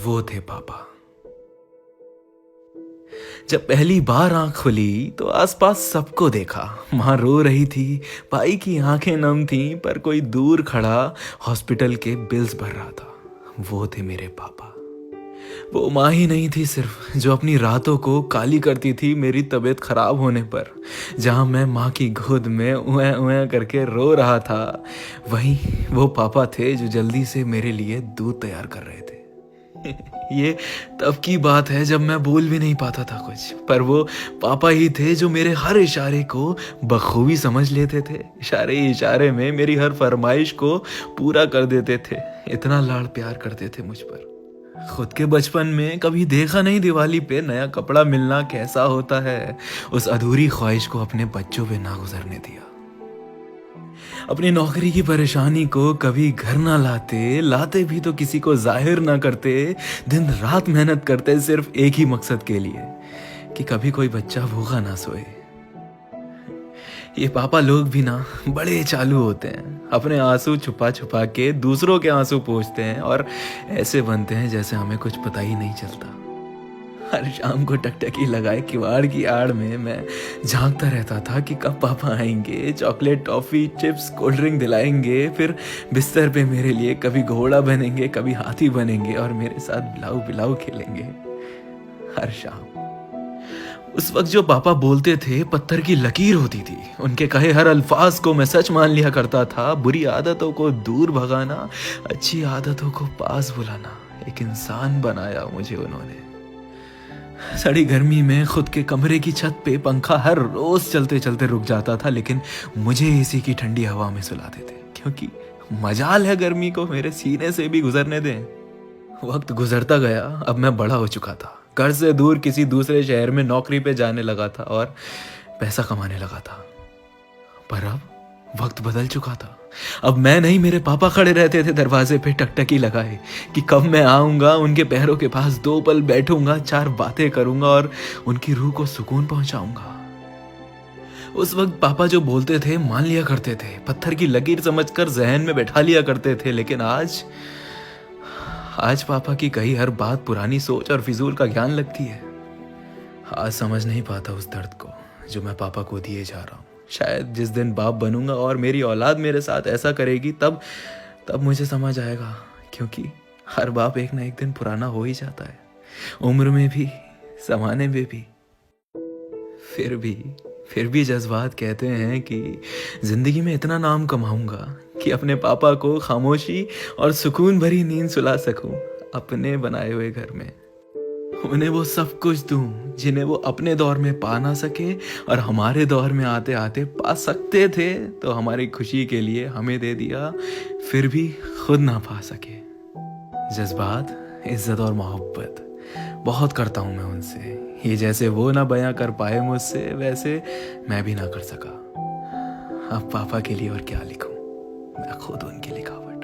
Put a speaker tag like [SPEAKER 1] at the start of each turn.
[SPEAKER 1] वो थे पापा। जब पहली बार आंख खुली तो आसपास सबको देखा। माँ रो रही थी, भाई की आंखें नम थीं, पर कोई दूर खड़ा हॉस्पिटल के बिल्स भर रहा था। वो थे मेरे पापा। वो माँ ही नहीं थी सिर्फ, जो अपनी रातों को काली करती थी मेरी तबीयत खराब होने पर। जहाँ मैं माँ की गोद में उए उए करके रो रहा था, वहीं वो पापा थे जो जल्दी से मेरे लिए दूध तैयार कर रहे थे। ये तब की बात है जब मैं बोल भी नहीं पाता था कुछ, पर वो पापा ही थे जो मेरे हर इशारे को बखूबी समझ लेते थे। इशारे इशारे में मेरी हर फरमाइश को पूरा कर देते थे। इतना लाड़ प्यार करते थे मुझ पर। खुद के बचपन में कभी देखा नहीं दिवाली पे नया कपड़ा मिलना कैसा होता है। उस अधूरी ख्वाहिश को अपने बच्चों पे ना गुजरने दिया। अपनी नौकरी की परेशानी को कभी घर ना लाते, लाते भी तो किसी को जाहिर ना करते। दिन रात मेहनत करते सिर्फ एक ही मकसद के लिए, कि कभी कोई बच्चा भूखा ना सोए। ये पापा लोग भी ना बड़े चालू होते हैं। अपने आंसू छुपा छुपा के दूसरों के आंसू पोंछते हैं और ऐसे बनते हैं जैसे हमें कुछ पता ही नहीं चलता। हर शाम को टकटकी लगाए किवाड़ की आड़ में मैं झांकता रहता था कि कब पापा आएंगे, chocolate, toffee, chips, cold drink दिलाएंगे, फिर बिस्तर पे मेरे लिए कभी घोड़ा बनेंगे, कभी हाथी बनेंगे और मेरे साथ बिलाऊ बिलाऊ खेलेंगे। हर शाम उस वक्त जो पापा बोलते थे पत्थर की लकीर होती थी। उनके कहे हर अल्फाज को मैं सच मान लिया करता था। बुरी आदतों को दूर भगाना, अच्छी आदतों को पास बुलाना, एक इंसान बनाया मुझे उन्होंने। सड़ी गर्मी में खुद के कमरे की छत पे पंखा हर रोज चलते चलते रुक जाता था, लेकिन मुझे एसी की ठंडी हवा में सुलाते थे, क्योंकि मजाल है गर्मी को मेरे सीने से भी गुजरने दें। वक्त गुजरता गया, अब मैं बड़ा हो चुका था। घर से दूर किसी दूसरे शहर में नौकरी पे जाने लगा था और पैसा कमाने लगा था। पर अब वक्त बदल चुका था। अब मैं नहीं, मेरे पापा खड़े रहते थे दरवाजे पे टकटकी लगाए कि कब मैं आऊंगा, उनके पैरों के पास 2 पल बैठूंगा, 4 बातें करूंगा और उनकी रूह को सुकून पहुंचाऊंगा। उस वक्त पापा जो बोलते थे मान लिया करते थे, पत्थर की लकीर समझकर जहन में बैठा लिया करते थे। लेकिन आज पापा की कही हर बात पुरानी सोच और फिजूल का ज्ञान लगती है। आज समझ नहीं पाता उस दर्द को जो मैं पापा को दिए जा रहा हूँ। शायद जिस दिन बाप बनूंगा और मेरी औलाद मेरे साथ ऐसा करेगी, तब मुझे समझ आएगा, क्योंकि हर बाप एक ना एक दिन पुराना हो ही जाता है, उम्र में भी, जमाने में भी। फिर भी जज्बात कहते हैं कि जिंदगी में इतना नाम कमाऊंगा कि अपने पापा को खामोशी और सुकून भरी नींद सुला सकूं, अपने बनाए हुए घर में। उन्हें वो सब कुछ दूं जिन्हें वो अपने दौर में पा ना सके और हमारे दौर में आते आते पा सकते थे, तो हमारी खुशी के लिए हमें दे दिया, फिर भी खुद ना पा सके। जज्बात, इज्जत और मोहब्बत बहुत करता हूं मैं उनसे। ये जैसे वो ना बयां कर पाए मुझसे, वैसे मैं भी ना कर सका। अब पापा के लिए और क्या लिखूं, मैं खुद उनकी लिखावट।